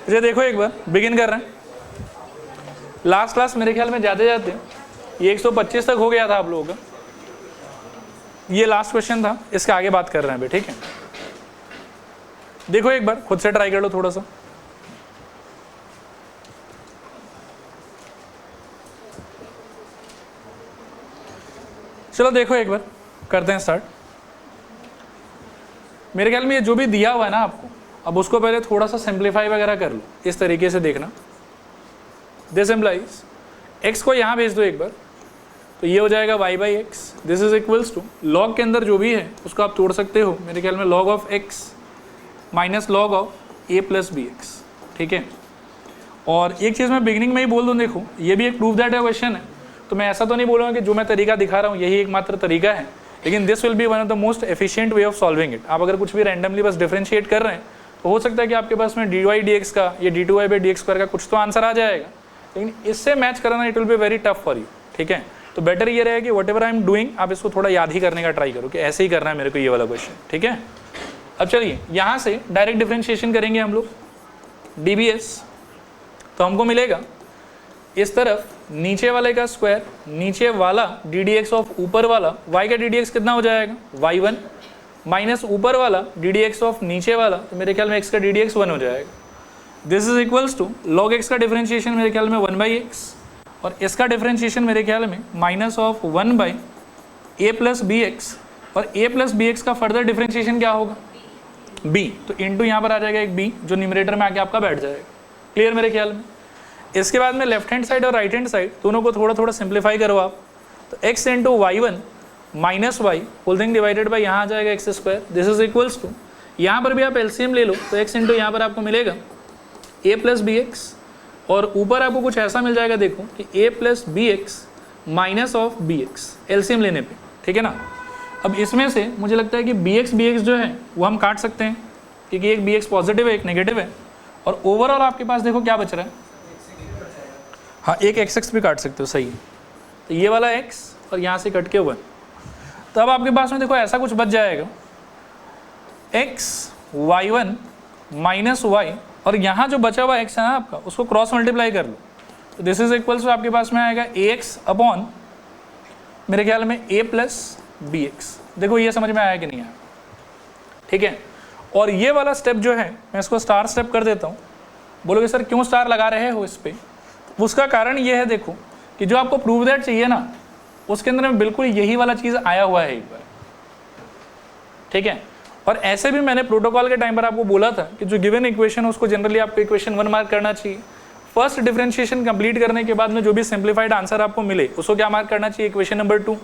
ये देखो एक बार बिगिन कर रहे हैं। लास्ट क्लास मेरे ख्याल में जाते जाते ये 125 तक हो गया था आप लोगों का। ये लास्ट क्वेश्चन था, इसके आगे बात कर रहे हैं अभी, ठीक है। देखो एक बार खुद से ट्राई कर लो थोड़ा सा। चलो देखो एक बार करते हैं स्टार्ट। मेरे ख्याल में ये जो भी दिया हुआ है ना आपको, अब उसको पहले थोड़ा सा सिंप्लीफाई वगैरह कर लो, इस तरीके से देखना। दिस इम्प्लाइज x को यहाँ भेज दो एक बार, तो ये हो जाएगा y by x. This is equals to log के अंदर जो भी है उसको आप तोड़ सकते हो, मेरे ख्याल में log of x minus log of a plus b x, ठीक है। और एक चीज़ मैं बिगिनिंग में ही बोल दूँ, देखो ये भी एक प्रूफ दैट है क्वेश्चन है, तो मैं ऐसा तो नहीं बोलूँगा कि जो मैं तरीका दिखा रहा हूँ यही एकमात्र तरीका है, लेकिन this will be one of the most efficient way of solving it. आप अगर कुछ भी रैंडमली बस डिफरेंशिएट कर रहे हैं तो हो सकता है कि आपके पास में डी वाई डी एक्स का, ये d two y by d x square का कुछ तो आंसर आ जाएगा, लेकिन इससे मैच कराना it will be very tough for you, ठीक है। तो बेटर ये रहेगा कि what ever I am doing आप इसको थोड़ा याद ही करने का ट्राई करो कि ऐसे ही करना है मेरे को ये वाला क्वेश्चन, ठीक है। अब चलिए यहाँ से डायरेक्ट डिफरेंशिएशन करेंगे हम लोग dbs, तो हमको मिलेगा इस तरफ नीचे वाले का स्क्वायर, नीचे वाला ddx ऑफ ऊपर वाला, y का ddx कितना हो जाएगा y1 माइनस ऊपर वाला ddx ऑफ नीचे वाला, तो मेरे ख्याल में x का ddx 1 हो जाएगा। This is equals to log x का डिफरेंशिएशन मेरे ख्याल में 1 बाई एक्स, और इसका डिफरेंशिएशन मेरे ख्याल में minus of 1 by a plus b x, और a प्लस बी एक्स का फर्दर डिफरेंशिएशन क्या होगा b, तो इंटू यहाँ पर आ जाएगा एक b जो न्यूमरेटर में आके आपका बैठ जाएगा। क्लियर मेरे ख्याल में। इसके बाद में लेफ्ट हैंड साइड और राइट हैंड साइड दोनों को थोड़ा थोड़ा सिंप्लीफाई करो आप, तो x into y one minus y whole thing divided by यहाँ आ जाएगा x square. This is equals to, यहाँ पर भी आप एलसीएम ले लो तो x इंटू यहाँ पर आपको मिलेगा a प्लस बी एक्स, और ऊपर आपको कुछ ऐसा मिल जाएगा देखो कि a plus b x minus of b x LCM लेने पे, ठीक है ना। अब इसमें से मुझे लगता है कि बी एक्स जो है वो हम काट सकते हैं, क्योंकि एक बी एक्स पॉजिटिव है एक नेगेटिव है, और ओवरऑल आपके पास देखो क्या बच रहा है, हाँ एक एक्स भी काट सकते हो, सही है। तो ये वाला x और यहाँ से कट के 1, तो अब आपके पास में देखो ऐसा कुछ बच जाएगा x y1 माइनस y, और यहाँ जो बचा हुआ x है ना आपका उसको क्रॉस मल्टीप्लाई कर लो, तो दिस इज इक्वल्स टू आपके पास में आएगा ax अपॉन मेरे ख्याल में a प्लस बी एक्स। देखो ये समझ में आया कि नहीं आया, ठीक है। और ये वाला स्टेप जो है मैं इसको स्टार स्टेप कर देता हूँ। बोलोगे सर क्यों स्टार लगा रहे हो इस पर, उसका कारण ये है देखो कि जो आपको प्रूव दैट चाहिए ना उसके अंदर में बिल्कुल यही वाला चीज़ आया हुआ है एक बार, ठीक है। और ऐसे भी मैंने प्रोटोकॉल के टाइम पर आपको बोला था कि जो गिवन इक्वेशन है उसको जनरली आपको इक्वेशन 1 मार्क करना चाहिए। फर्स्ट डिफरेंशिएशन कंप्लीट करने के बाद में जो भी सिंप्लीफाइड आंसर आपको मिले उसको क्या मार्क करना चाहिए, इक्वेशन नंबर 2।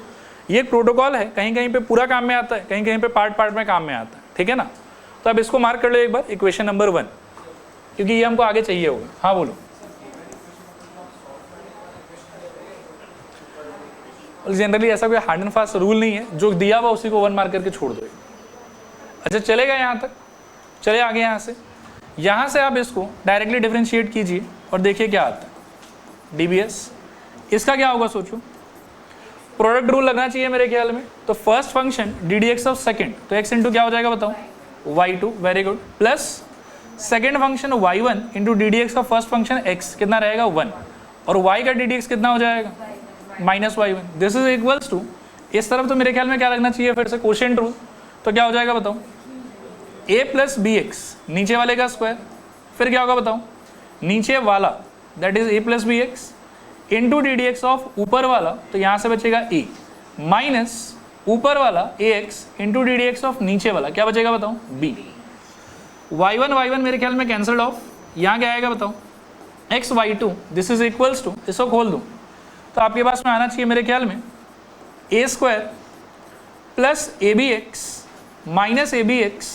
ये एक प्रोटोकॉल है, कहीं कहीं पे पूरा काम में आता है, कहीं कहीं पे पार्ट पार्ट में काम में आता है, ठीक है ना। तो अब इसको मार्क कर लो एक बार इक्वेशन नंबर 1, क्योंकि ये हमको आगे चाहिए होगा। हाँ बोलो। जनरली ऐसा कोई हार्ड एंड फास्ट रूल नहीं है, जो दिया हुआ उसी को 1 मार्क करके छोड़ दो। अच्छा चलेगा यहाँ तक, चले आगे यहाँ से आप इसको डायरेक्टली डिफरेंशिएट कीजिए और देखिए क्या आता है dbs। इसका क्या होगा सोचो, प्रोडक्ट रूल लगना चाहिए मेरे ख्याल में। तो first function ddx of second, तो x इंटू क्या हो जाएगा बताओ y2, very good, plus second function y1 into ddx का फर्स्ट फंक्शन x कितना रहेगा 1, और y का ddx कितना हो जाएगा minus y1। This is equals to, इस तरफ तो मेरे ख्याल में क्या लगना चाहिए फिर से कोशेंट रूल, तो क्या हो जाएगा बताओ a प्लस बी एक्स, नीचे वाले का स्क्वायर, फिर क्या होगा बताओ नीचे वाला that is a plus b x into d d x of ऊपर वाला, तो यहाँ से बचेगा a माइनस ऊपर वाला ax into d d x of नीचे वाला, क्या बचेगा बताओ b। y1 मेरे ख्याल में कैंसल्ड ऑफ, यहाँ क्या आएगा बताओ x y2, this is equals to, इसको खोल दो तो आपके पास में आना चाहिए मेरे ख्याल में a square plus a b x minus a b x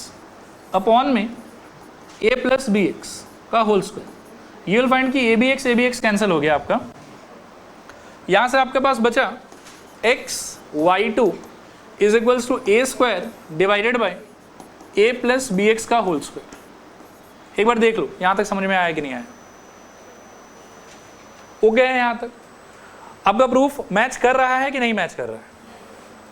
upon में a प्लस बी एक्स का whole square. You will find कि ए बी एक्स कैंसिल हो गया आपका। यहाँ से आपके पास बचा x y2 is equals to a square divided by a plus b x का होल स्क्वायर। एक बार देख लो यहाँ तक समझ में आया कि नहीं आया, हो गया है यहाँ तक। आपका प्रूफ मैच कर रहा है कि नहीं मैच कर रहा है,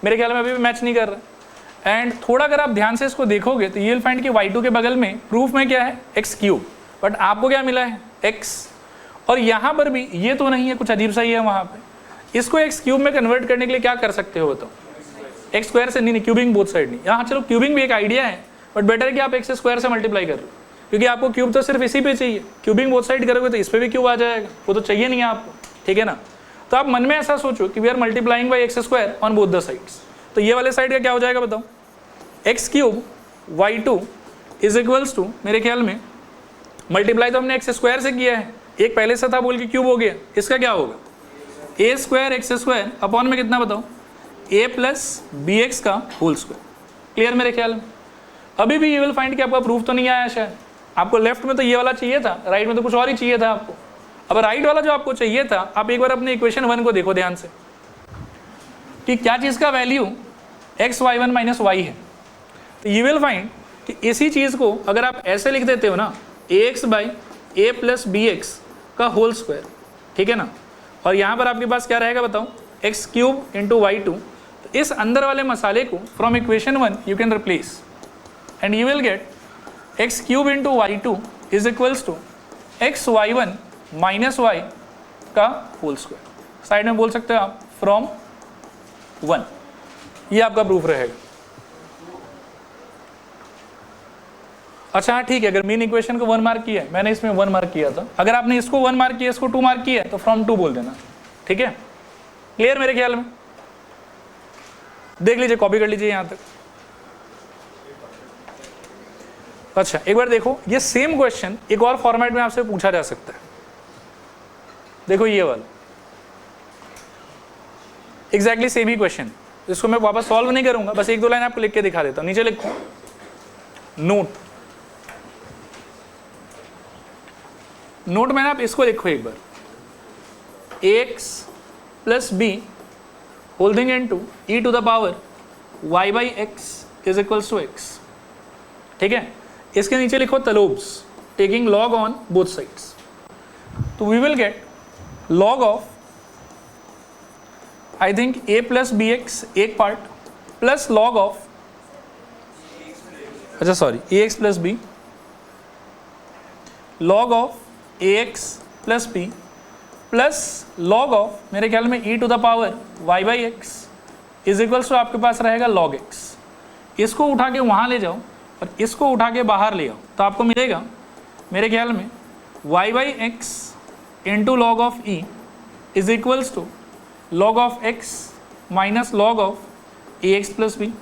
मेरे ख्याल में अभी भी मैच नहीं कर रहा। एंड थोड़ा अगर आप ध्यान से इसको देखोगे तो ये विल फाइंड कि y2 के बगल में प्रूफ में क्या है x क्यूब, बट आपको क्या मिला है x, और यहाँ पर भी ये तो नहीं है, कुछ अजीब सा ही है वहाँ पे। इसको x क्यूब में कन्वर्ट करने के लिए क्या कर सकते हो बताओ, एक्स स्क्वायर से नहीं, क्यूबिंग बोथ साइड नहीं, यहाँ चलो क्यूबिंग भी एक आइडिया है, बट बेटर है कि आप एक्स स्क्वायर से मल्टीप्लाई कर लो, क्योंकि आपको क्यूब तो सिर्फ इसी पे चाहिए, क्यूबिंग बोथ साइड करोगे तो इस पे भी क्यूब आ जाएगा, वो तो चाहिए नहीं है आपको, ठीक है ना। तो आप मन में ऐसा सोचो कि we are multiplying by x square on both the sides, तो ये वाले साइड का क्या हो जाएगा बताओ, x cube y two is equals to, मेरे ख्याल में मल्टीप्लाई तो हमने एक्स स्क्वायर से किया है, एक पहले से था बोल के क्यूब हो गया, इसका क्या होगा ए स्क्वायर एक्स स्क्वायर अपॉन में कितना बताओ ए प्लस बी एक्स का होल स्क्वायर। क्लियर मेरे ख्याल में। अभी भी यू विल फाइंड कि आपका प्रूफ तो नहीं आया शायद, आपको लेफ्ट में तो ये वाला चाहिए था, राइट में तो कुछ और ही चाहिए था आपको। अब राइट वाला जो आपको चाहिए था, आप एक बार अपने इक्वेशन 1 को देखो ध्यान से कि क्या चीज़ का value x y one minus y है, तो यू विल फाइंड कि इसी चीज़ को अगर आप ऐसे लिख देते हो ना, a x by a plus b x का होल स्क्वायर, ठीक है ना, और यहाँ पर आपके पास क्या रहेगा बताओ, x cube into y two, तो इस अंदर वाले मसाले को from equation 1 you can replace and you will get x cube into y two is equals to x y one minus y का होल स्क्वायर। साइड में बोल सकते हो आप फ्रॉम 1, ये आपका प्रूफ रहेगा। अच्छा हाँ ठीक है, अगर मेन इक्वेशन को 1 मार्क किया है, मैंने इसमें 1 मार्क किया था, अगर आपने इसको 1 मार्क किया, इसको 2 मार्क किया है, तो फ्रॉम 2 बोल देना, ठीक है। क्लियर मेरे ख्याल में। देख लीजिए, कॉपी कर लीजिए यहां तक। अच्छा एक बार देखो, ये सेम क्वेश्चन एक और फॉर्मेट में आपसे पूछा जा सकता है। देखो ये वाला एग्जैक्टली सेम ही क्वेश्चन, इसको मैं वापस सॉल्व नहीं करूंगा, बस 1-2 लाइन आपको लिख के दिखा देता हूं। नीचे लिखो नोट में ना आप इसको लिखो एक बार, x plus b holding into e to the power y by x is equals to x, ठीक है। इसके नीचे लिखो तलोब्स taking log on both sides, तो we will get log of I think a plus b x एक part plus log of, अच्छा sorry, a x plus b log of a x plus b plus log of मेरे ख्याल में e to the power y by x is equals to आपके पास रहेगा log x. इसको उठा के वहाँ ले जाओ और इसको उठा के बाहर ले आओ, तो आपको मिलेगा मेरे ख्याल में y by x into log of e is equals to log of x minus log of a x plus b,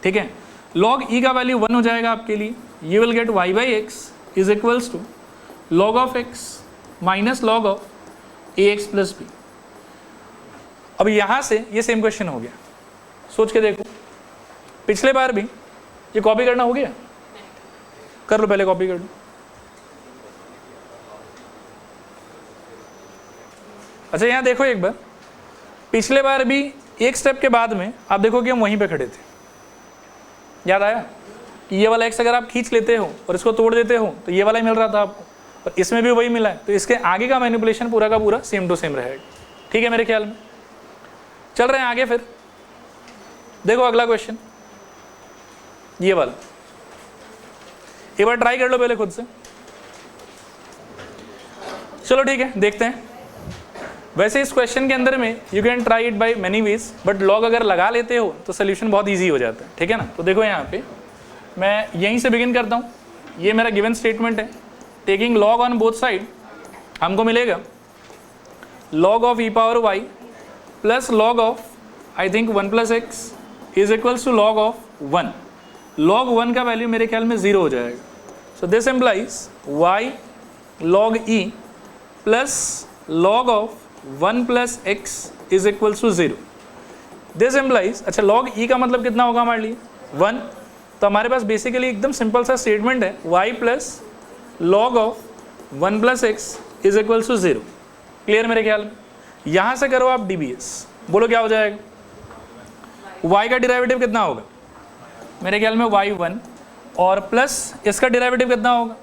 ठीक है। लॉग ई का वैल्यू 1 हो जाएगा आपके लिए, you will get y by x is equals to log of x minus log of a x plus b. अब यहाँ से ये सेम क्वेश्चन हो गया, सोच के देखो, पिछले बार भी ये कॉपी करना हो गया, कर लो पहले कॉपी कर लो। अच्छा यहाँ देखो एक बार, पिछले बार भी एक स्टेप के बाद में आप देखो कि हम वहीं पे खड़े थे, याद आया कि ये वाला एक्स अगर आप खींच लेते हो और इसको तोड़ देते हो तो ये वाला ही मिल रहा था आपको, और इसमें भी वही मिला है, तो इसके आगे का मैनिपुलेशन पूरा का पूरा सेम टू सेम रहेगा, ठीक है मेरे ख्याल में। चल रहे हैं आगे, फिर देखो अगला क्वेश्चन ये वाला, एक बार ट्राई कर लो पहले खुद से। चलो ठीक है, देखते हैं। वैसे इस क्वेश्चन के अंदर में you can try it by many ways, but log अगर लगा लेते हो तो सोल्यूशन बहुत इजी हो जाता है, ठीक है ना। तो देखो यहाँ पे मैं यहीं से बिगिन करता हूँ, ये मेरा गिवन स्टेटमेंट है, taking log on both side हमको मिलेगा log of e power y plus log of I think 1 plus x is equals to log of 1। Log 1 का वैल्यू मेरे ख्याल में 0 हो जाएगा, so this implies y log e plus log of 1 plus x is equals to 0। This implies, अच्छा log e का मतलब कितना होगा हमारे लिए 1, तो हमारे पास बेसिकली एकदम सिंपल सा स्टेटमेंट है y plus log of 1 plus x is equals to 0। Clear मेरे ख्याल में। यहाँ से करो आप dbs, बोलो क्या हो जाएगा, y का डिराइवेटिव कितना होगा मेरे ख्याल में y1 और प्लस इसका डेरिवेटिव कितना होगा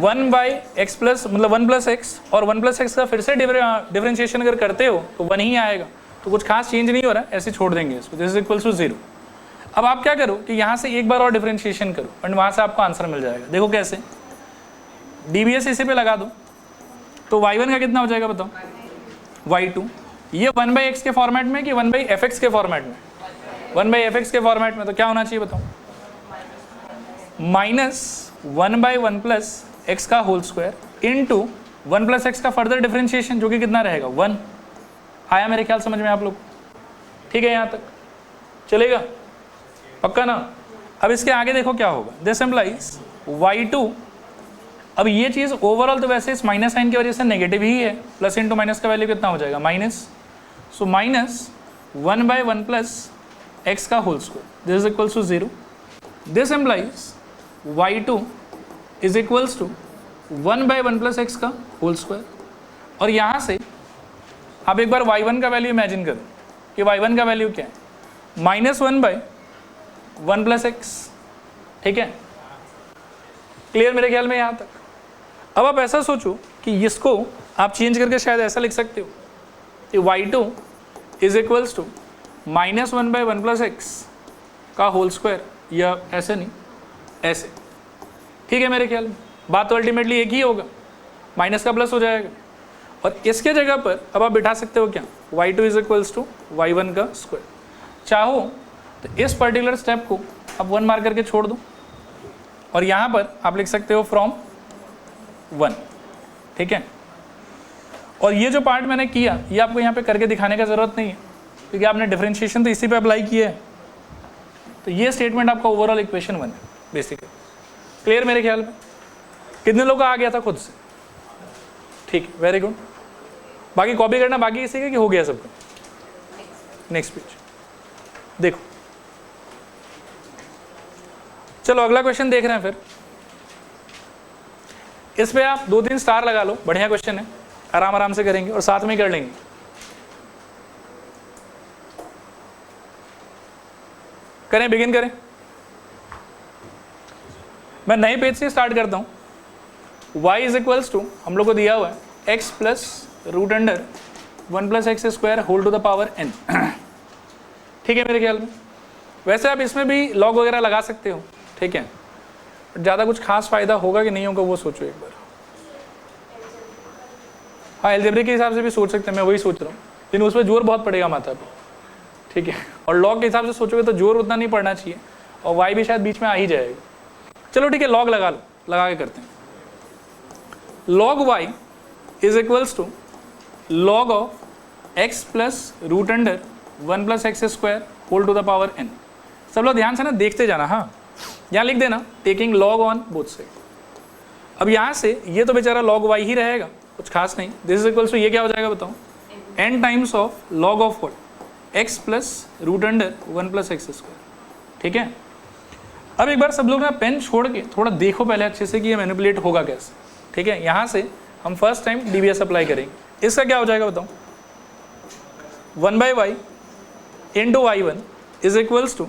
1 बाई एक्स प्लस, मतलब 1 प्लस एक्स, और 1 प्लस एक्स का फिर से डिफरेंशिएशन अगर करते हो तो 1 ही आएगा, तो कुछ खास चेंज नहीं हो रहा है, ऐसे छोड़ देंगे इसको, दिस इज इक्वल्स टू 0। अब आप क्या करो कि यहाँ से एक बार और डिफरेंशिएशन करो और वहाँ से आपको आंसर मिल जाएगा। देखो कैसे, DBS इसी पे लगा दो तो y1 का कितना हो जाएगा बताओ, y2। ये 1/x के फॉर्मेट में कि 1/fx के फॉर्मेट में, 1/fx के फॉर्मेट में, तो क्या होना चाहिए बताओ, -1/1 प्लस एक्स का whole square into 1 plus x का फर्दर डिफरेंशिएशन जो कि कितना रहेगा 1। आया मेरे ख्याल समझ में आप लोग, ठीक है, यहाँ तक चलेगा, पक्का ना। अब इसके आगे देखो क्या होगा, दिस इम्प्लाइज y2, अब ये चीज़ ओवरऑल तो वैसे इस माइनस साइन की वजह से नेगेटिव ही है, प्लस इंटू माइनस का वैल्यू कितना हो जाएगा माइनस, सो -1/1 प्लस एक्स का whole square, this is equals to 0। This implies y2 is equals to 1/1 plus x का होल स्क्वायर। और यहाँ से आप एक बार y1 का वैल्यू इमेजिन करो कि y1 का वैल्यू क्या है, -1/1 प्लस एक्स, ठीक है, क्लियर मेरे ख्याल में यहाँ तक। अब आप ऐसा सोचो कि इसको आप चेंज करके शायद ऐसा लिख सकते हो कि y2 is equals to -1/1 plus x का होल स्क्वायर, या ऐसे नहीं ऐसे, ठीक है मेरे ख्याल में, बात तो अल्टीमेटली एक ही होगा, माइनस का प्लस हो जाएगा। और इसके जगह पर अब आप बिठा सकते हो क्या, y2 is equals to y1 का स्क्वायर। चाहो तो इस पर्टिकुलर स्टेप को आप 1 मार्क करके छोड़ दो और यहाँ पर आप लिख सकते हो फ्रॉम 1, ठीक है। और ये जो पार्ट मैंने किया ये आपको यहाँ पे करके दिखाने का ज़रूरत नहीं है क्योंकि आपने डिफरेंशिएशन तो इसी पे अप्लाई किया है। तो ये स्टेटमेंट आपका ओवरऑल इक्वेशन 1 है बेसिकली, क्लियर मेरे ख्याल में। कितने लोगों का आ गया था खुद से, ठीक है, वेरी गुड। बाकी कॉपी करना बाकी इसी कि हो गया सबका, नेक्स्ट पेज देखो। चलो अगला क्वेश्चन देख रहे हैं फिर, इस पे आप 2-3 स्टार लगा लो, बढ़िया क्वेश्चन है, आराम आराम से करेंगे और साथ में ही कर लेंगे। करें, बिगिन करें। मैं नए पेज से स्टार्ट करता हूं। y इज इक्वल्स टू, हम लोग को दिया हुआ है x plus root under 1 plus x square whole to the power n, ठीक है मेरे ख्याल में। वैसे आप इसमें भी लॉग वगैरह लगा सकते हो, ठीक है, ज़्यादा कुछ खास फायदा होगा कि नहीं होगा वो सोचो एक बार। हाँ, अलजेब्रा के हिसाब से भी सोच सकते हैं, मैं वही सोच रहा हूँ, लेकिन उसमें जोर बहुत पड़ेगा माथा पे, ठीक है। और लॉग के हिसाब से सोचोगे तो जोर उतना नहीं पड़ना चाहिए और y भी शायद बीच में आ ही जाएगा। चलो ठीक है, लॉग लगा लो, लगा के करते हैं। Log y is equals to log of x plus root under 1 plus x square whole to the power n। सब लोग ध्यान से ना देखते जाना, हाँ यहाँ लिख देना taking log on both side. अब यहाँ से ये तो बेचारा लॉग y ही रहेगा, कुछ खास नहीं। दिस इज इक्वल्स टू ये क्या हो जाएगा बताओ, n times of log of what, x plus root under 1 plus x square, ठीक है। अब एक बार सब लोग ना पेन छोड़ के थोड़ा देखो पहले अच्छे से कि ये मैनिपुलेट होगा कैसे, ठीक है। यहाँ से हम फर्स्ट टाइम DBS अप्लाई करेंगे। इसका क्या हो जाएगा बताओ, 1/y into y1 is equals to,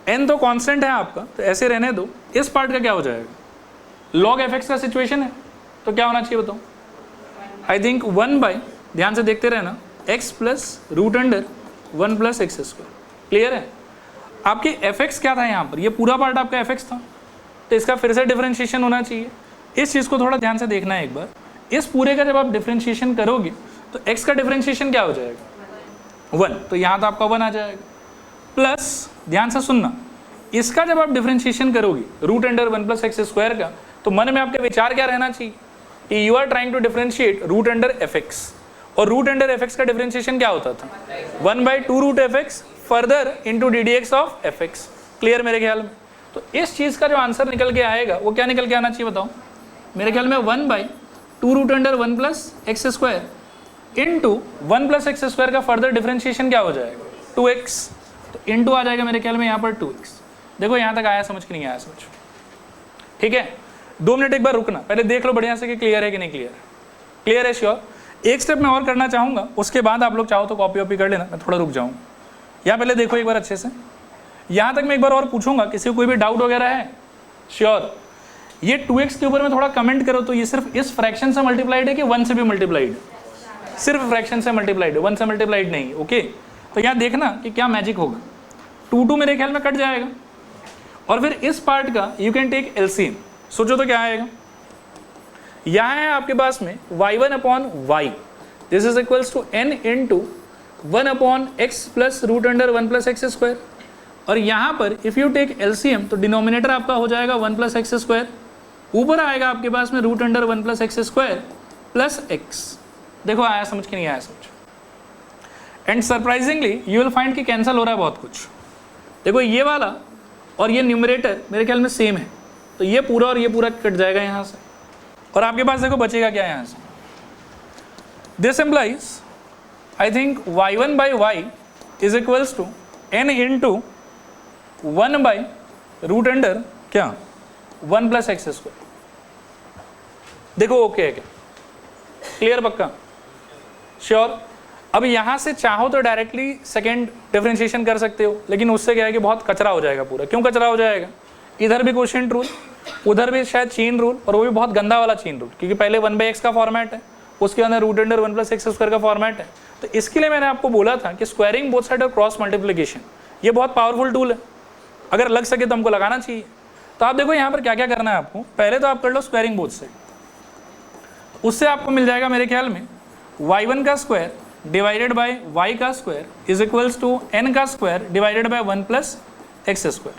n तो कांस्टेंट है आपका तो ऐसे रहने दो। इस पार्ट का क्या हो जाएगा, log fx का सिचुएशन है तो क्या होना चाहिए बताओ, आई थिंक 1/, ध्यान से देखते रहना, x plus root under 1 plus x square, clear है। आपकी fx क्या था यहाँ पर, ये पूरा पार्ट आपका fx था तो इसका फिर से डिफरेंशिएशन होना चाहिए। इस चीज़ को थोड़ा ध्यान से देखना है एक बार। इस पूरे का जब आप डिफरेंशिएशन करोगे तो x का डिफरेंशिएशन क्या हो जाएगा 1, तो यहाँ तो आपका 1 आ जाएगा, प्लस ध्यान से सुनना, इसका जब आप डिफरेंशिएशन करोगे root under 1 plus x square का, तो मन में आपका विचार क्या रहना चाहिए कि you are trying to differentiate root under fx, और रूट अंडर fx का डिफरेंशिएशन क्या होता था 1/2 root fx further into ddx of fx, clear मेरे ख्याल में। तो इस चीज़ का जो आंसर निकल के आएगा वो क्या निकल के आना चाहिए बताओ, मेरे ख्याल में 1/2 root under 1 plus x square into 1 plus x square का फर्दर डिफरेंशिएशन क्या हो जाएगा 2x, तो इंटू आ जाएगा मेरे ख्याल में यहाँ पर 2x। देखो यहाँ तक आया समझ कि नहीं आया समझ, ठीक है। 2 मिनट एक बार रुकना, पहले देख लो बढ़िया से कि क्लियर है कि नहीं क्लियर है। क्लियर है श्योर। एक स्टेप मैं और करना चाहूँगा, उसके बाद आप लोग चाहो तो कॉपी वॉपी कर लेना, मैं थोड़ा रुक जाऊँगा। यहाँ पहले देखो एक बार अच्छे से, यहाँ तक मैं एक बार और पूछूंगा, किसी को कोई भी डाउट वगैरह है श्योर। ये 2x के ऊपर में थोड़ा कमेंट करो, तो ये सिर्फ इस फ्रैक्शन से मल्टीप्लाइड है कि 1 से भी मल्टीप्लाइड है, सिर्फ फ्रैक्शन से मल्टीप्लाइड है, 1 से मल्टीप्लाइड नहीं, ओके। तो यहाँ देखना कि क्या मैजिक होगा, 2 मेरे ख्याल में कट जाएगा और फिर इस पार्ट का यू कैन टेक LCM। सोचो तो क्या आएगा, यहाँ है आपके पास में y1 upon y, this is equals to n into 1 upon x plus root under 1 plus x square, और यहाँ पर इफ़ यू टेक एलसीएम तो डिनोमिनेटर आपका हो जाएगा 1 प्लस एक्स स्क्वायर, ऊपर आएगा आपके पास में root under 1 plus x square plus x. देखो आया समझ कि नहीं आया समझ? And surprisingly you will find कि कैंसिल हो रहा है बहुत कुछ। देखो ये वाला और ये न्यूमरेटर मेरे ख्याल में सेम है, तो ये पूरा और ये पूरा कट जाएगा यहाँ से, और आपके पास देखो बचेगा क्या यहाँ से। This implies I think y1 by y is equals to n into 1 by root under क्या 1 प्लस एक्स स्क्वायर। देखो ओके है क्या? क्लियर पक्का? श्योर? अब यहाँ से चाहो तो डायरेक्टली सेकेंड डिफरेंशिएशन कर सकते हो, लेकिन उससे क्या है कि बहुत कचरा हो जाएगा पूरा। क्यों कचरा हो जाएगा? इधर भी क्वोशिएंट रूल, उधर भी शायद चेन रूल, और वो भी बहुत गंदा वाला चेन रूल, क्योंकि पहले 1/x का फॉर्मेट है, उसके अंदर root under 1 plus x square का फॉर्मेट है। तो इसके लिए मैंने आपको बोला था कि स्क्वायरिंग बोथ साइड और क्रॉस मल्टीप्लिकेशन ये बहुत पावरफुल टूल है, अगर लग सके तो हमको लगाना चाहिए। तो आप देखो यहाँ पर क्या क्या करना है आपको। पहले तो आप कर लो स्क्वायरिंग बोथ साइड, उससे आपको मिल जाएगा मेरे ख्याल में y1 का स्क्वायर डिवाइडेड बाय y का square is equals to n का square divided by 1 plus x square,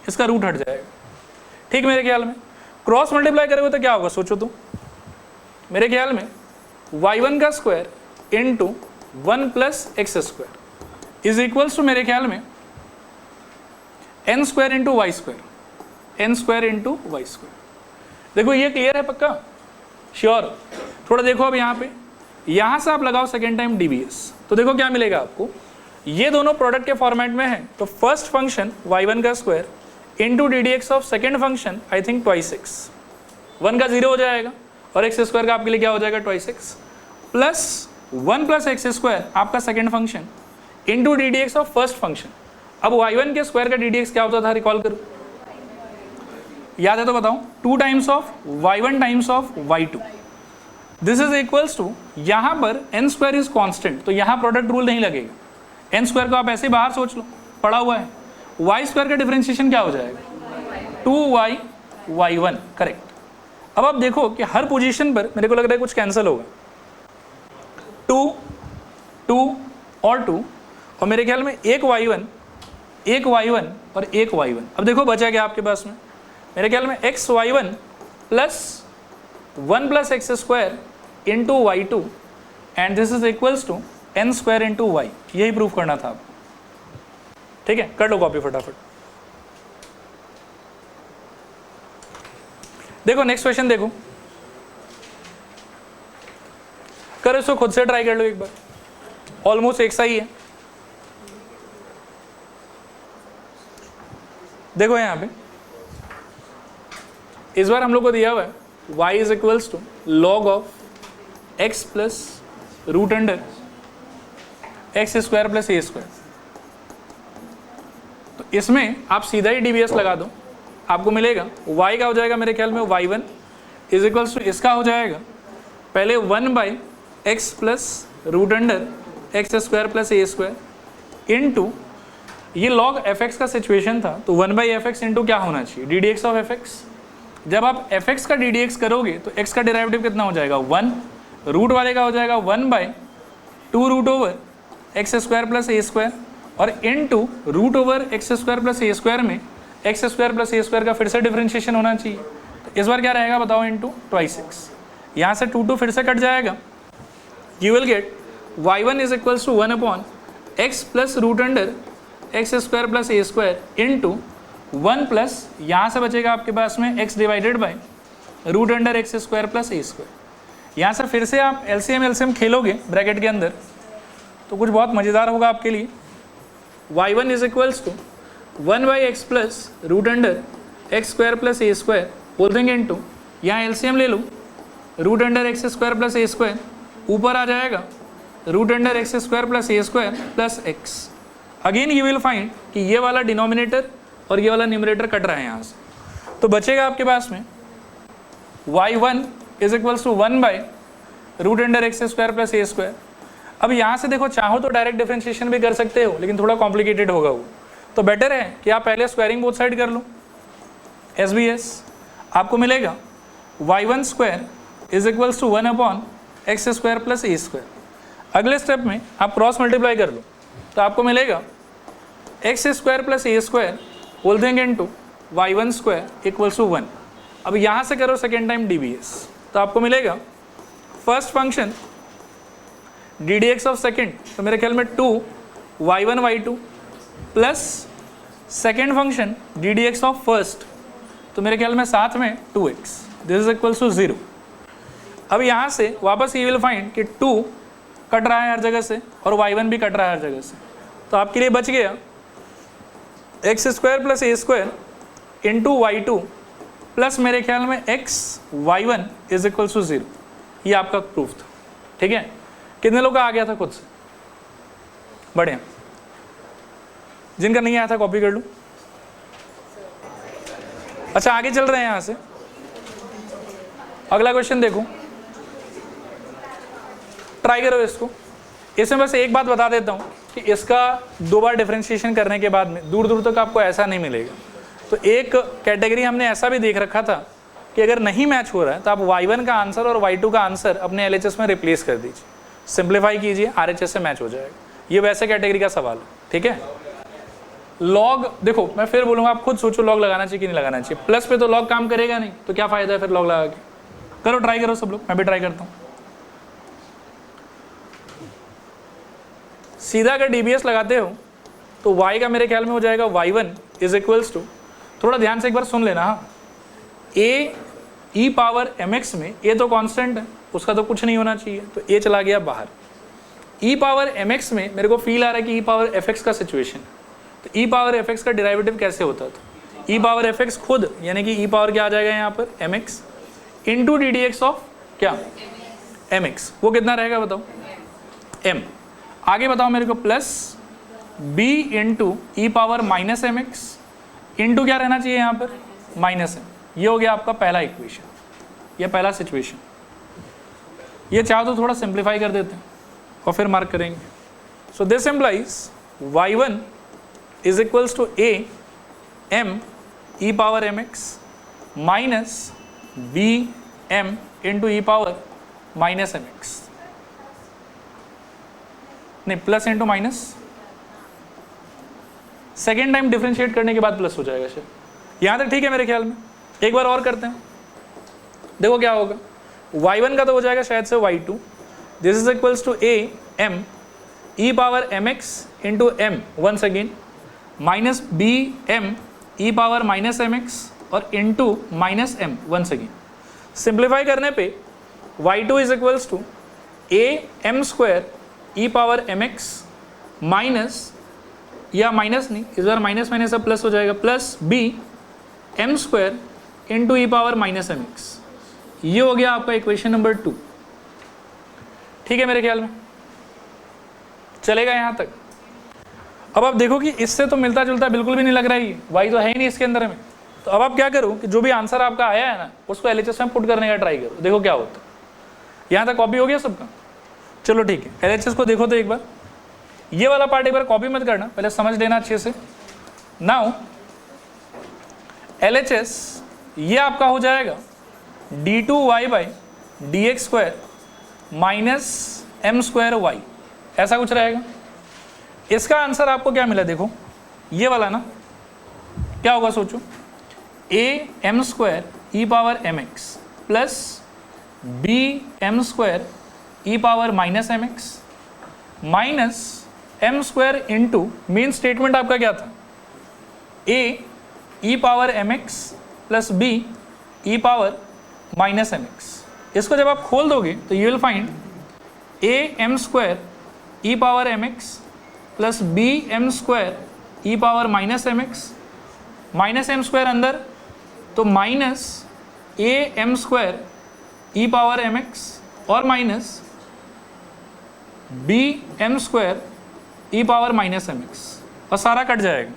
इसका रूट हट जाएगा। ठीक मेरे ख्याल में क्रॉस मल्टीप्लाई करोगे तो क्या होगा सोचो तो, मेरे ख्याल में y1 का square into 1 plus x square is equals to मेरे ख्याल में n square into y square, n square into y square. देखो ये क्लियर है पक्का? श्योर? थोड़ा देखो अब यहाँ पे, यहाँ से आप लगाओ सेकेंड टाइम dbs, तो देखो क्या मिलेगा आपको। ये दोनों प्रोडक्ट के फॉर्मेट में है, तो फर्स्ट फंक्शन y1 का square into d d x of second function I think twice x, 1 का 0 हो जाएगा और एक्स स्क्वायर का आपके लिए क्या हो जाएगा twice x, plus 1 plus x square आपका second function into d d x of first function. अब y1 के स्क्वायर का डी डी एक्स क्या होता था रिकॉल करो, याद है तो बताओ, 2 times of y1 times of y2। This is equals to, यहाँ पर n स्क्वायर इज कॉन्स्टेंट, तो यहाँ प्रोडक्ट रूल नहीं लगेगा। n स्क्वायर को आप ऐसे बाहर सोच लो, पड़ा हुआ है। y स्क्वायर का डिफरेंशिएशन क्या हो जाएगा 2y y1, करेक्ट। अब आप देखो कि हर पोजीशन पर मेरे को लग रहा है कुछ कैंसिल होगा, 2 2 और 2, और मेरे ख्याल में एक y1 और एक y1। अब देखो बचा क्या आपके पास में, मेरे ख्याल में x y1 plus 1 plus x square into y2 and this is equals to n square into y. यही प्रूफ करना था आपको, ठीक है? कर लो कॉपी फटाफट। देखो नेक्स्ट क्वेश्चन देखो, करो इसको खुद से ट्राई कर लो एक बार, ऑलमोस्ट एक सा ही है। देखो यहाँ पे इस बार हम लोग को दिया हुआ है y is equals to log of x plus root under x square plus a square. तो इसमें आप सीधा ही dbs लगा दो, आपको मिलेगा y का हो जाएगा मेरे ख्याल में y1 इज इक्वल्स टू, इसका हो जाएगा पहले 1 by x plus root under x square plus a square into, ये लॉग fx का सिचुएशन था, तो 1 बाई एफ एक्स इंटू क्या होना चाहिए D d x of fx। जब आप fx का डी डी एक्स करोगे तो x का डेरिवेटिव कितना हो जाएगा 1, रूट वाले का हो जाएगा 1 by 2 root over x square plus a square, और into root over x square plus a square में x square plus a square का फिर से डिफरेंशिएशन होना चाहिए। तो इस बार क्या रहेगा बताओ, इंटू ट्वाइस एक्स, यहाँ से 2 फिर से कट जाएगा, you will get y1 is equals to 1 upon x plus root under x square plus a square into 1 plus, यहाँ से बचेगा आपके पास में x divided by root under x square plus a square. यहाँ से फिर से आप एलसीएम खेलोगे ब्रैकेट के अंदर, तो कुछ बहुत मज़ेदार होगा आपके लिए। y1 is equals to 1 by x plus root under x square plus a square बोल देंगे इंटू, यहाँ एलसीएम ले लो, root under x square plus a square, ऊपर आ जाएगा root under x square plus a square plus x. Again you will find कि ये वाला डिनोमिनेटर और ये वाला न्यूमरेटर कट रहा है यहाँ से, तो बचेगा आपके पास में y1 is equals to 1 by root under x square plus a square. अब यहाँ से देखो चाहो तो डायरेक्ट डिफरेंशिएशन भी कर सकते हो, लेकिन थोड़ा कॉम्प्लिकेटेड होगा वो, तो बेटर है कि आप पहले स्क्वायरिंग बोथ साइड कर लो। SBS आपको मिलेगा y1 square is equals to 1/x² plus a²। अगले स्टेप में आप क्रॉस मल्टीप्लाई कर लो तो आपको मिलेगा x² plus a² whole thing into y1² equals to 1। अब यहाँ से करो सेकेंड टाइम dbs तो आपको मिलेगा first function ddx of second, तो मेरे ख्याल में 2y1 y2 plus second function ddx of first, तो मेरे ख्याल में साथ में 2x, this is equals to 0। अब यहाँ से वापस ये विल फाइंड कि 2 कट रहा है हर जगह से और y1 भी कट रहा है हर जगह से, तो आपके लिए बच गया x² plus a² into y2 plus मेरे ख्याल में x y1 is equal to 0। ये आपका प्रूफ था, ठीक है। कितने लोग का आ गया था खुद से? बढ़िया। जिनका नहीं आया था कॉपी कर लूँ। अच्छा आगे चल रहे हैं यहाँ से, अगला क्वेश्चन देखो, ट्राई करो इसको। इसमें बस एक बात बता देता हूँ कि इसका 2 बार डिफरेंशिएशन करने के बाद में दूर दूर तक आपको ऐसा नहीं मिलेगा। तो एक कैटेगरी हमने ऐसा भी देख रखा था कि अगर नहीं मैच हो रहा है तो आप y1 का आंसर और y2 का आंसर अपने LHS में रिप्लेस कर दीजिए, सिंप्लीफाई कीजिए, RHS से मैच हो जाएगा। ये वैसे कैटेगरी का सवाल है, ठीक है। लॉग देखो, मैं फिर बोलूँगा, आप खुद सोचो लॉग लगाना चाहिए कि नहीं लगाना चाहिए। प्लस पे तो लॉग काम करेगा नहीं, तो क्या फ़ायदा है फिर लॉग लगा के। करो, ट्राई करो सब लोग, मैं भी ट्राई करता हूँ। सीधा अगर dbs लगाते हो तो y का मेरे ख्याल में हो जाएगा y1 इज इक्वल्स टू, थोड़ा ध्यान से एक बार सुन लेना, हाँ, a e पावर mx में a तो कांस्टेंट है, उसका तो कुछ नहीं होना चाहिए, तो a चला गया बाहर। e पावर mx में मेरे को फील आ रहा है कि e पावर fx का सिचुएशन है, तो e पावर fx का डेरिवेटिव कैसे होता था? e पावर fx खुद, यानी कि e पावर क्या आ जाएगा यहाँ पर mx इंटू ddx ऑफ क्या mx, वो कितना रहेगा बताओ? m। आगे बताओ मेरे को, plus b into e power minus mx into क्या रहना चाहिए यहाँ पर? Minus m। ये हो गया आपका पहला इक्वेशन, ये पहला सिचुएशन। ये चाहो तो थोड़ा सिंप्लीफाई कर देते हैं और फिर मार्क करेंगे। So this implies y1 is equals to a m e power mx minus b m into e power minus mx, नहीं plus into minus, second time differentiate करने के बाद प्लस हो जाएगा शायद। यहाँ तक ठीक है मेरे ख्याल में। एक बार और करते हैं, देखो क्या होगा। y1 का तो हो जाएगा शायद से y2, this is equals to a m e power mx into m once again minus b m e power minus mx और into minus m once again. Simplify करने पे y2 is equals to a m² e power mx minus, या minus नहीं, इस बार minus minus अब plus हो जाएगा, plus b m² into e power minus mx। ये हो गया आपका इक्वेशन नंबर 2, ठीक है मेरे ख्याल में चलेगा यहाँ तक। अब आप देखो कि इससे तो मिलता जुलता बिल्कुल भी नहीं लग रहा है, y तो है ही नहीं इसके अंदर में। तो अब आप क्या करो कि जो भी आंसर आपका आया है ना, उसको LHS में पुट करने का ट्राई करो, देखो क्या होता है। यहाँ तक कॉपी हो गया सबका? चलो ठीक है, LHS को देखो तो एक बार। ये वाला पार्ट एक बार कॉपी मत करना, पहले समझ लेना अच्छे से। नाउ LHS ये आपका हो जाएगा d2y by dx² minus m²y, ऐसा कुछ रहेगा। इसका आंसर आपको क्या मिला देखो, ये वाला ना, क्या होगा सोचो, a m² e power mx plus b m² e power minus mx minus m² into, main statement आपका क्या था, a E power mx plus b E power minus mx। इसको जब आप खोल दोगे तो you will find a m² e power mx plus b m² e power minus mx, minus m² अंदर तो minus a m² e power mx और minus b m² e power minus mx, और सारा कट जाएगा,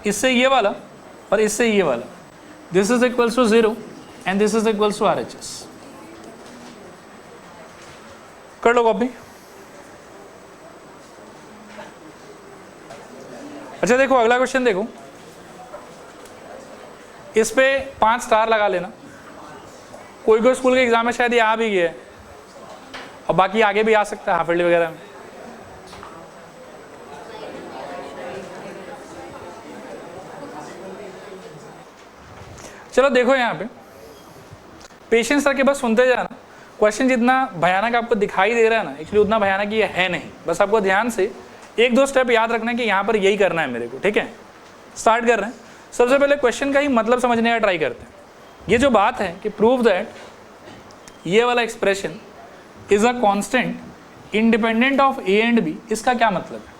इससे ये वाला और इससे ये वाला। This is equals to 0 and this is equals to RHS। कर लो कॉपी। अच्छा देखो अगला क्वेश्चन देखो, इस पे 5 स्टार लगा लेना। कोई कोई स्कूल के एग्जाम में शायद ये आ भी गया है, और बाकी आगे भी आ सकता है हाफ ईयरली वगैरह में। चलो देखो यहाँ पे पेशेंस रख के बस सुनते जाना। क्वेश्चन जितना भयानक आपको दिखाई दे रहा है ना, एक्चुअली उतना भयानक ये है नहीं। बस आपको ध्यान से एक दो स्टेप याद रखना है कि यहाँ पर यही करना है मेरे को, ठीक है। स्टार्ट कर रहे हैं। सबसे पहले क्वेश्चन का ही मतलब समझने का ट्राई करते हैं। ये जो बात है कि प्रूव दैट ये वाला expression is a constant independent of a and b, इसका क्या मतलब है?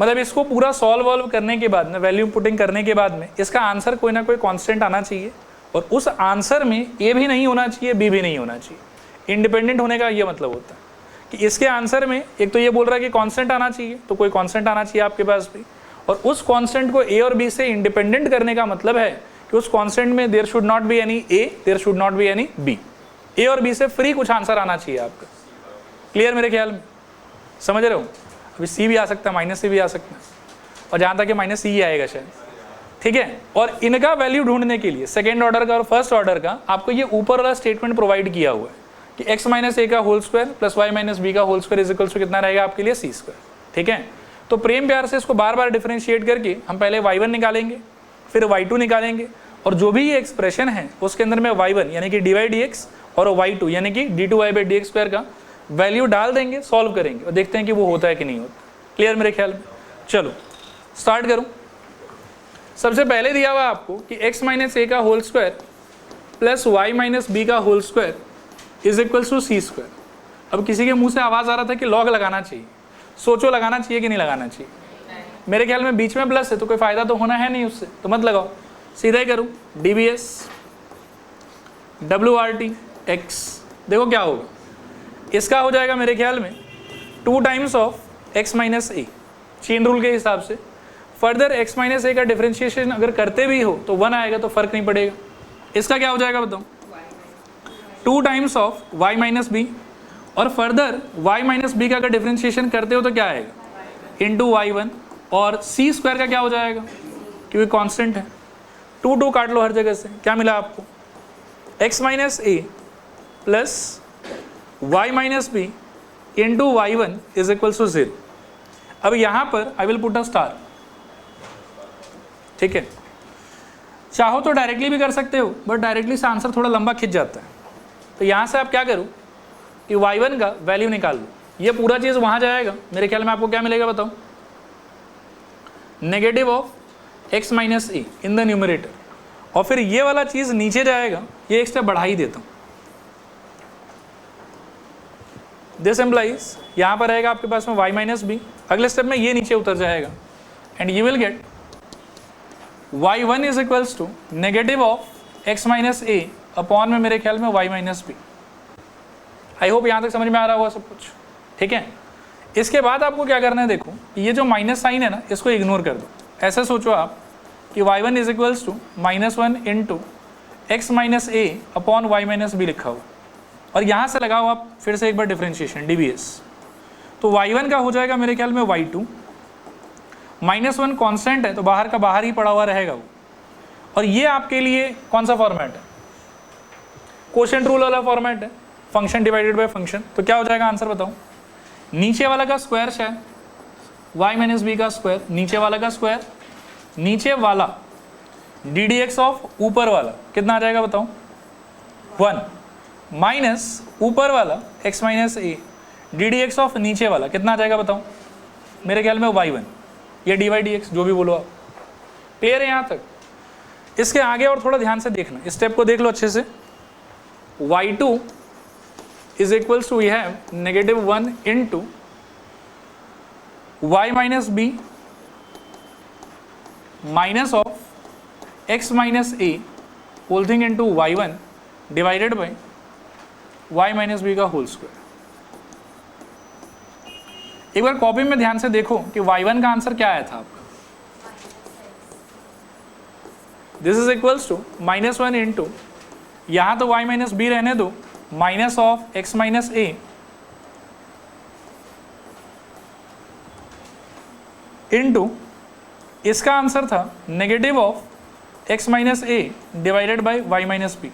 मतलब इसको पूरा सॉल्व वॉल्व करने के बाद में, वैल्यू पुटिंग करने के बाद में इसका आंसर कोई ना कोई कांस्टेंट आना चाहिए, और उस आंसर में ए भी नहीं होना चाहिए, बी भी नहीं होना चाहिए। इंडिपेंडेंट होने का ये मतलब होता है कि इसके आंसर में एक तो ये बोल रहा है कि कांस्टेंट आना चाहिए, तो कोई कांस्टेंट आना चाहिए आपके पास भी, और उस कांस्टेंट को ए और बी से इंडिपेंडेंट करने का मतलब है कि उस कांस्टेंट में there should not be any a, there should not be any b. A और बी से फ्री कुछ आंसर आना चाहिए आपका। क्लियर मेरे ख्याल में? समझ रहे हो? अभी सी भी आ सकता है, माइनस सी भी आ सकता है, और जहाँ तक कि माइनस सी ही आएगा शायद, ठीक है। और इनका वैल्यू ढूंढने के लिए सेकेंड ऑर्डर का और फर्स्ट ऑर्डर का आपको ये ऊपर वाला स्टेटमेंट प्रोवाइड किया हुआ है कि x माइनस ए का whole square plus y minus b का whole square is equal to कितना रहेगा आपके लिए सी स्क्वायर, ठीक है। तो प्रेम प्यार से इसको बार बार डिफरेंशिएट करके हम पहले y1 निकालेंगे, फिर y2 निकालेंगे, और जो भी ये एक्सप्रेशन है उसके अंदर में y1 यानी कि dy dx और y2 यानी कि d2y बाई dx स्क्वायर का वैल्यू डाल देंगे, सॉल्व करेंगे और देखते हैं कि वो होता है कि नहीं होता। क्लियर मेरे ख्याल में? चलो स्टार्ट करूं। सबसे पहले दिया हुआ आपको कि x माइनस ए का whole square plus y minus b का whole square is equals to c square. अब किसी के मुंह से आवाज़ आ रहा था कि लॉग लगाना चाहिए, सोचो लगाना चाहिए कि नहीं लगाना चाहिए। मेरे ख्याल में बीच में प्लस है तो कोई फ़ायदा तो होना है नहीं उससे, तो मत लगाओ, सीधा ही करूँ dbs wrt x। देखो क्या होगा, इसका हो जाएगा मेरे ख्याल में 2 times of x minus A, chain rule के हिसाब से। फर्दर x माइनस ए का डिफरेंशिएशन अगर करते भी हो तो 1 आएगा, तो फर्क नहीं पड़ेगा। इसका क्या हो जाएगा बताओ, 2 times of y minus b, और फर्दर y माइनस बी का अगर डिफरेंशिएशन करते हो तो क्या आएगा, इंटू y1, और c स्क्वायर का क्या हो जाएगा क्योंकि कांस्टेंट है। 2 2 काट लो हर जगह से, क्या मिला आपको, x minus a plus y minus b into y1 is equals to 0। अब यहाँ पर I will put a star, ठीक है। चाहो तो डायरेक्टली भी कर सकते हो, बट डायरेक्टली से आंसर थोड़ा लंबा खिंच जाता है। तो यहाँ से आप क्या करो कि y1 का वैल्यू निकाल लो, ये पूरा चीज़ वहाँ जाएगा। मेरे ख्याल में आपको क्या मिलेगा बताओ, negative of x minus A in the numerator, और फिर ये वाला चीज़ नीचे जाएगा। ये एक स्टेप बढ़ा ही देता हूँ। दिस एम्प्लाइज यहाँ पर रहेगा आपके पास में y माइनस बी, अगले स्टेप में ये नीचे उतर जाएगा, and you will get y1 is equals to negative of x minus a upon में मेरे ख्याल में y minus b. I hope यहाँ तक समझ में आ रहा होगा सब कुछ, ठीक है। इसके बाद आपको क्या करना है, देखो ये जो माइनस साइन है ना, इसको इग्नोर कर दो। ऐसे सोचो आप कि y1 is equals to -1 into x minus a upon y minus b लिखा हो, और यहाँ से लगाओ आप फिर से एक बार डिफरेंशिएशन dbs। तो y1 का हो जाएगा मेरे ख्याल में y2, -1 कांस्टेंट है तो बाहर का बाहर ही पड़ा हुआ रहेगा वो, और ये आपके लिए कौन सा फॉर्मेट है, कोशेंट रूल वाला फॉर्मेट है, फंक्शन डिवाइडेड बाय फंक्शन। तो क्या हो जाएगा आंसर बताओ, नीचे वाला का स्क्वायर शायद y माइनस बी का स्क्वायर, नीचे वाला का स्क्वायर, नीचे वाला ddx ऑफ ऊपर वाला कितना आ जाएगा बताओ, 1, माइनस ऊपर वाला x minus A ddx of नीचे वाला कितना आ जाएगा बताओ, मेरे ख्याल में y1, ये dy dx जो भी बोलो आप। क्लियर है यहाँ तक? इसके आगे और थोड़ा ध्यान से देखना, इस स्टेप को देख लो अच्छे से। y2 is equals to we have -1 into y minus b minus of x minus a whole thing into y1 divided by y minus b का होल स्क्वायर। एक बार कॉपी में ध्यान से देखो कि y1 का आंसर क्या आया था आपका, this is equals to -1 into, यहाँ तो y माइनस बी रहने दो, minus of x minus a into, इसका आंसर था negative of x minus a divided by y minus b,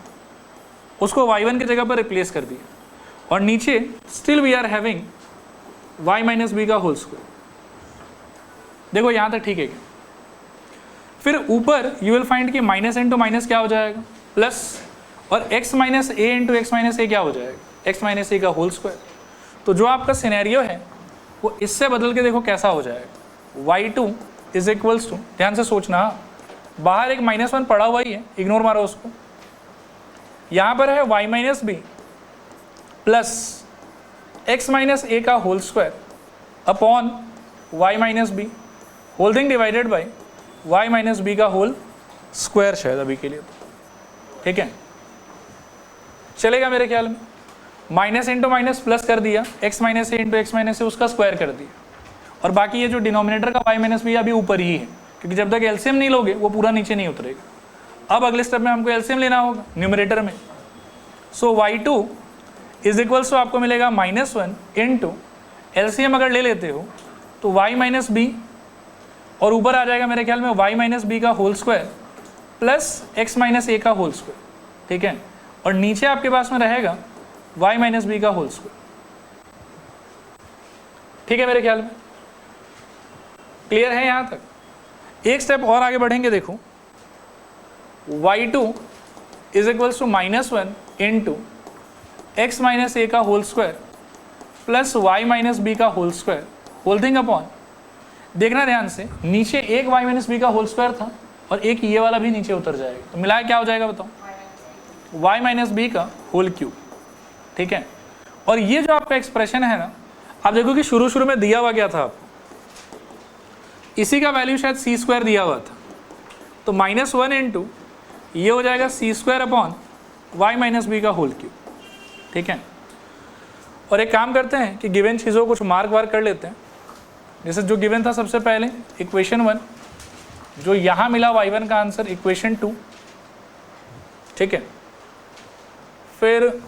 उसको y1 की जगह पर रिप्लेस कर दिया, और नीचे still we are having y minus b का होल स्क्वायर। देखो यहाँ तक ठीक है क्या? फिर ऊपर यू विल फाइंड कि माइनस इंटू माइनस क्या हो जाएगा, प्लस, और x minus a into x minus a क्या हो जाएगा, x माइनस ए का होल स्क्वायर। तो जो आपका सिनेरियो है वो इससे बदल के देखो कैसा हो जाएगा, y2 इज इक्वल्स टू, ध्यान से सोचना, बाहर एक -1 पड़ा हुआ ही है, इग्नोर मारो उसको, यहाँ पर है y minus b plus x minus a का whole square upon y minus b, whole thing divided by y minus b का होल स्क्वायर शायद अभी के लिए, तो ठीक है, चलेगा मेरे ख्याल में। माइनस इंटू माइनस प्लस कर दिया, x minus a into x minus ए उसका स्क्वायर कर दिया, और बाकी ये जो डिनोमिनेटर का y माइनस बी अभी ऊपर ही है, क्योंकि जब तक एलसीएम नहीं लोगे वो पूरा नीचे नहीं उतरेगा। अब अगले स्टेप में हमको एलसीएम लेना होगा न्यूमरेटर में। सो y2 इज इक्वल्स टू आपको मिलेगा -1 इंटू एलसीएम अगर ले लेते हो तो y माइनस बी, और ऊपर आ जाएगा मेरे ख्याल में y माइनस बी का whole square plus x minus a का होल स्क्वायर, ठीक है, और नीचे आपके पास में रहेगा y माइनस बी का होल स्क्वायर, ठीक है मेरे ख्याल में। क्लियर है यहाँ तक? एक स्टेप और आगे बढ़ेंगे, देखो y2 is equals to -1 into x minus a का whole square plus y minus b का whole square, whole thing upon, देखना ध्यान से, नीचे एक y माइनस बी का होल स्क्वायर था और एक ये वाला भी नीचे उतर जाएगा, तो मिलाया क्या हो जाएगा बताओ, y माइनस बी का होल क्यूब, ठीक है। और ये जो आपका एक्सप्रेशन है ना, आप देखो कि शुरू में दिया हुआ क्या था आपको, इसी का वैल्यू शायद सी स्क्वायर दिया हुआ था, तो -1 इंटू ये हो जाएगा c square upon y minus b का होल क्यूब, ठीक है। और एक काम करते हैं कि गिवन चीज़ों को कुछ मार्क वार्क कर लेते हैं। जैसे जो गिवन था सबसे पहले इक्वेशन 1, जो यहाँ मिला y1 का आंसर इक्वेशन 2, ठीक है। फिर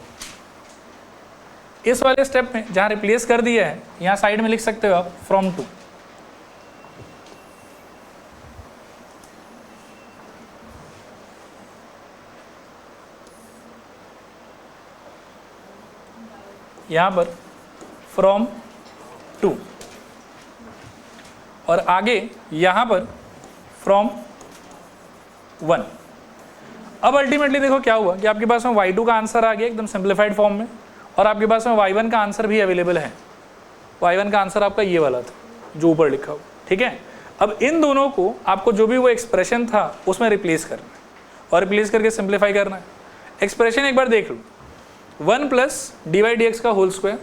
इस वाले स्टेप में जहाँ रिप्लेस कर दिया है, यहाँ साइड में लिख सकते हो आप फ्रॉम 2, यहाँ पर फ्रॉम 2, और आगे यहाँ पर फ्रॉम 1। अब अल्टीमेटली देखो क्या हुआ कि आपके पास में y2 का आंसर आ गया एकदम सिंप्लीफाइड फॉर्म में, और आपके पास में y1 का आंसर भी अवेलेबल है। y1 का आंसर आपका ये वाला था जो ऊपर लिखा हुआ, ठीक है। अब इन दोनों को आपको जो भी वो एक्सप्रेशन था उसमें रिप्लेस करना है, और रिप्लेस करके सिंप्लीफाई करना है। एक्सप्रेशन एक बार देख लो, 1 plus d y d x का whole square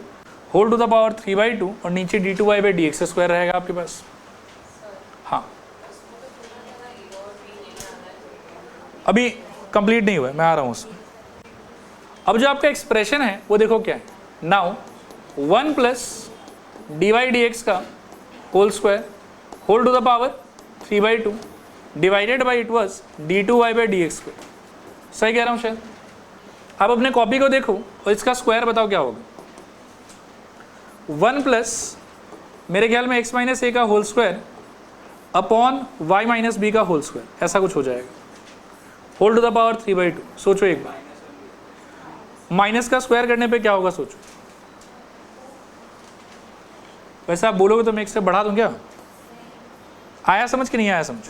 whole to the power 3/2, और नीचे d2y/dx स्क्वायर रहेगा आपके पास। हाँ, अभी कंप्लीट नहीं हुआ है, मैं आ रहा हूँ उसमें। अब जो आपका एक्सप्रेशन है वो देखो क्या है, now 1 plus d y d x का whole square whole to the power 3/2 divided by it was d2y/dx square. सही कह रहा हूँ शायद? आप अपने कॉपी को देखो और इसका स्क्वायर बताओ क्या होगा। 1 प्लस मेरे ख्याल में x माइनस ए का whole square upon y minus b का होल स्क्वायर, ऐसा कुछ हो जाएगा, होल टू द पावर 3/2। सोचो एक बार, माइनस का स्क्वायर करने पे क्या होगा सोचो। वैसे आप बोलोगे तो मैं एक से बढ़ा दूं क्या? आया समझ कि नहीं आया समझ?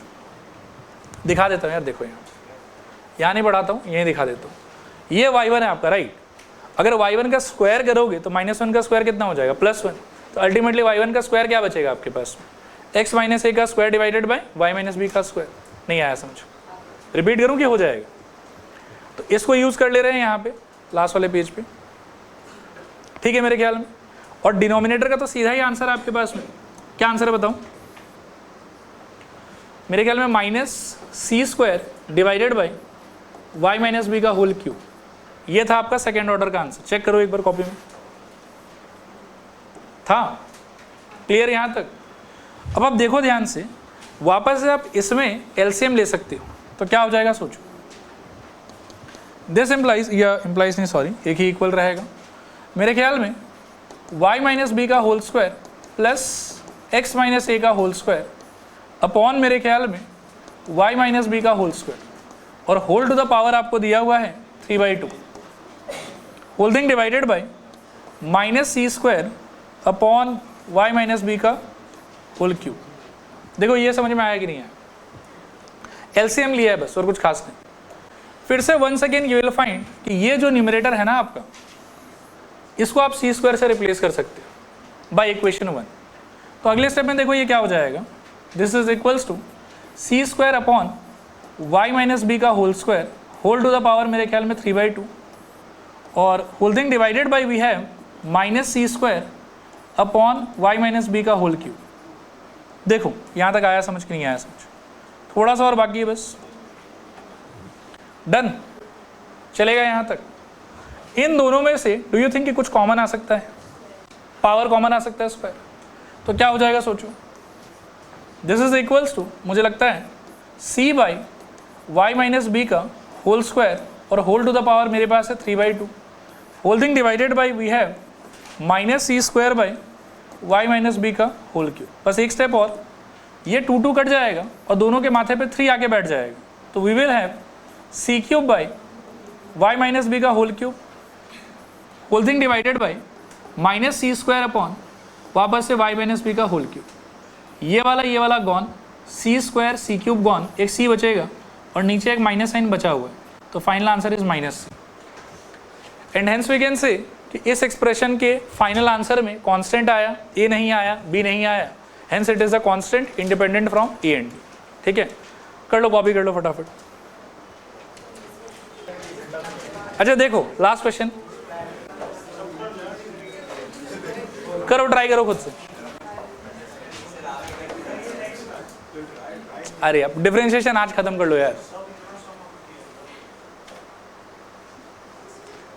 दिखा देता हूँ यार, देखो यहाँ नहीं बढ़ाता हूँ, यहीं दिखा देता हूँ। ये y1 है आपका, राइट। अगर y1 का स्क्वायर करोगे तो -1 का स्क्वायर कितना हो जाएगा, +1। तो अल्टीमेटली y1 का स्क्वायर क्या बचेगा आपके पास, x माइनस ए का square divided by y minus b का स्क्वायर। नहीं आया समझ? रिपीट करूँ कि हो जाएगा? तो इसको यूज़ कर ले रहे हैं यहाँ पे लास्ट वाले पेज पे, ठीक है मेरे ख्याल में। और डिनोमिनेटर का तो सीधा ही आंसर है आपके पास में। क्या आंसर है बताऊँ? मेरे ख्याल में -c² divided by y minus b का होल क्यूब। ये था आपका सेकेंड ऑर्डर का आंसर। चेक करो एक बार कॉपी में, था क्लियर यहाँ तक? अब आप देखो ध्यान से, वापस से आप इसमें एलसीएम ले सकते हो, तो क्या हो जाएगा सोचो। दिस इम्प्लाइज, या इम्प्लाइज नहीं सॉरी, एक ही इक्वल रहेगा मेरे ख्याल में, y माइनस बी का whole square plus x minus a का होल स्क्वायर अपॉन मेरे ख्याल में y माइनस बी का होल स्क्वायर। और होल टू द पावर आपको दिया हुआ है 3/2, whole thing divided by -c² upon y minus b का होल क्यूब। देखो ये समझ में आया कि नहीं आया? एलसीएम लिया है बस, और कुछ खास नहीं। फिर से once again you will find कि ये जो न्यूमरेटर है ना आपका, इसको आप c² से रिप्लेस कर सकते हो बाय इक्वेशन 1। तो अगले स्टेप में देखो ये क्या हो जाएगा, this is equals to c² upon y minus b का whole square, whole to the power मेरे ख्याल में 3/2, और whole thing divided by we have -c² upon y minus b का होल क्यूब। देखो यहाँ तक आया समझ कि नहीं आया समझ? थोड़ा सा और बाकी है बस, डन, चलेगा यहाँ तक। इन दोनों में से डू यू थिंक कि कुछ कॉमन आ सकता है? पावर कॉमन आ सकता है स्क्वायर, तो क्या हो जाएगा सोचो? दिस इज इक्वल्स टू, मुझे लगता है c by y minus b का होल स्क्वायर, और होल टू द पावर मेरे पास है 3/2, whole thing divided by we have -c² by y minus b का होल क्यूब। बस एक स्टेप और, ये 2 कट जाएगा और दोनों के माथे पे 3 आके बैठ जाएगा, तो we will have c³ by y minus b का whole cube, whole thing divided by -c² upon वापस से y माइनस बी का होल क्यूब। ये वाला गॉन, c² c³ गॉन, एक c बचेगा और नीचे एक माइनस साइन बचा हुआ है, तो final answer is -c। And hence we can say कि इस एक्सप्रेशन के फाइनल आंसर में कांस्टेंट आया, a नहीं आया, b नहीं आया, hence it is a constant independent from a and b। ठीक है, कर लो, कॉपी कर लो फटाफट। अच्छा देखो लास्ट क्वेश्चन, करो, ट्राई करो खुद से। अरे अब डिफरेंशिएशन आज खत्म कर लो यार,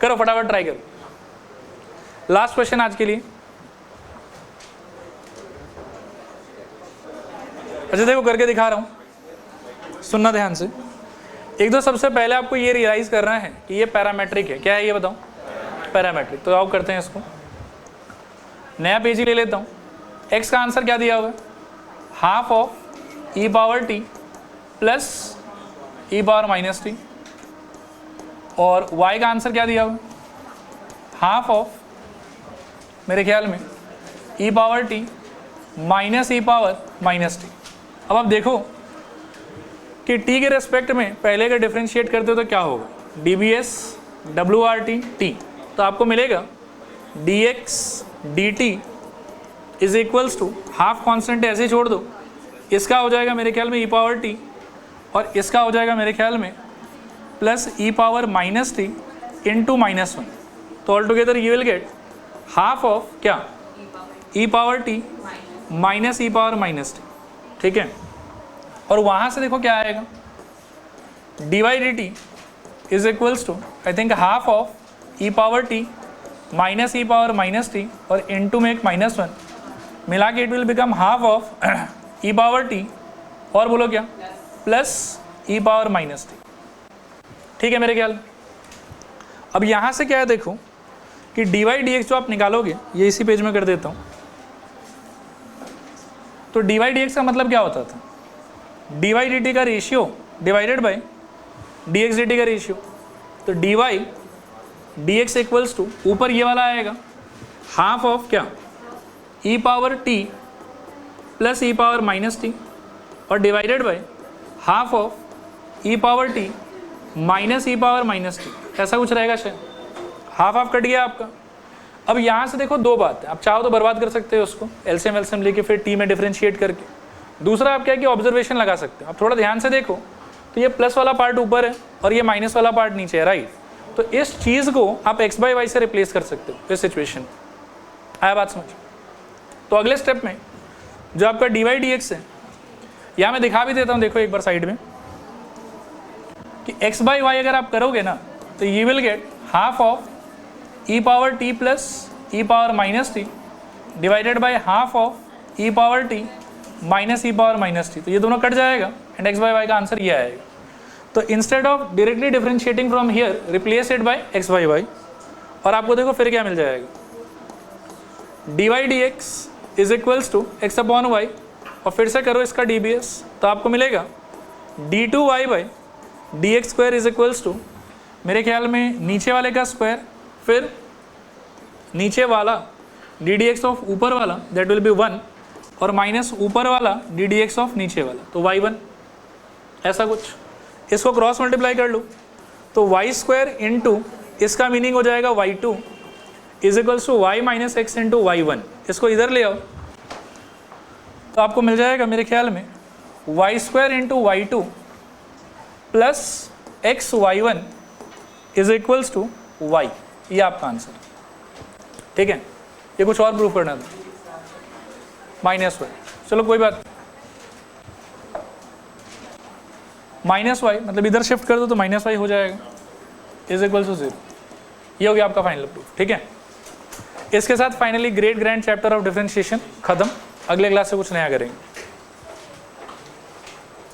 करो फटाफट, ट्राई करो। लास्ट क्वेश्चन आज के लिए। अच्छा देखो करके दिखा रहा हूं, सुनना ध्यान से। एक दो सबसे पहले आपको ये रियलाइज करना है कि ये पैरामेट्रिक है। क्या है ये बताओ? पैरामेट्रिक। तो आओ करते हैं इसको, नया पेज ही ले लेता हूँ। x का आंसर क्या दिया हुआ है? Half of e power t plus e power minus t, और y का आंसर क्या दिया हुआ है? हाफ ऑफ मेरे ख्याल में e power t minus e power minus T. अब आप देखो कि t के रेस्पेक्ट में पहले का डिफरेंशिएट करते हो तो क्या होगा? dbs wrt t, तो आपको मिलेगा dx dt is equals to half constant ऐसे छोड़ दो, इसका हो जाएगा मेरे ख्याल में e पावर t, और इसका हो जाएगा मेरे ख्याल में plus e power minus T into -1। तो all together you will get half of क्या? e power t minus e power minus t. ठीक है, और वहाँ से देखो क्या आएगा? dy dt is equals to I think half of e power t minus e power minus t, और इंटू में एक -1 मिला के it will become half of e power t, और बोलो क्या? Plus e power minus t. ठीक है मेरे ख्याल। अब यहाँ से क्या है देखो कि dy dx जो आप निकालोगे, ये इसी पेज में कर देता हूँ। तो dy dx का मतलब क्या होता था? dy dt का ratio divided by dx dt का रेशियो। तो dy dx इक्वल्स टू, ऊपर ये वाला आएगा हाफ ऑफ क्या? e power t plus e power minus t, और divided by half of e power t minus e power minus t. ऐसा कुछ रहेगा शायद, हाफ हाफ कट गया आपका। अब यहाँ से देखो दो बात है, आप चाहो तो बर्बाद कर सकते हो उसको एलसीएम एलसीएम लेके फिर टी में डिफरेंशिएट करके। दूसरा आप क्या कि ऑब्जर्वेशन लगा सकते हो। आप थोड़ा ध्यान से देखो तो ये प्लस वाला पार्ट ऊपर है और ये माइनस वाला पार्ट नीचे है, राइट? तो इस चीज़ को आप x बाई वाई से रिप्लेस कर सकते हो इस सिचुएशन में। आया बात समझ? तो अगले स्टेप में जो आपका dy dx है, यहाँ मैं दिखा भी देता हूँ, देखो एक बार साइड में कि x बाई वाई अगर आप करोगे ना तो you will get half of e power t plus e power minus t divided by half of e power t minus e power minus t. तो ये दोनों कट जाएगा एंड x बाई वाई का आंसर ये आएगा। तो instead of directly differentiating from here, replace it by x by y, और आपको देखो फिर क्या मिल जाएगा? dy dx is equals to x upon Y, और फिर से करो इसका dbs, तो आपको मिलेगा d2y by d x square is equals to, मेरे ख्याल में नीचे वाले का स्क्वायर फिर नीचे वाला डी डी एक्स ऑफ ऊपर वाला दैट विल बी 1 और माइनस ऊपर वाला डी डी एक्स ऑफ नीचे वाला तो y1, ऐसा कुछ। इसको क्रॉस मल्टीप्लाई कर लो तो वाई स्क्वायर इंटू इसका मीनिंग हो जाएगा y2 is equals to y minus x into y1। इसको इधर ले आओ तो आपको मिल जाएगा मेरे ख्याल में y square into y2 plus x y1 is equals to y। ये आपका आंसर, ठीक है। ये कुछ और प्रूफ करना था, माइनस वाई, चलो कोई बात, माइनस वाई मतलब इधर शिफ्ट कर दो तो माइनस वाई हो जाएगा इज इक्वल टू 0। ये हो गया आपका फाइनल प्रूफ, ठीक है। इसके साथ finally great grand chapter of differentiation खत्म। अगले क्लास से कुछ नया करेंगे।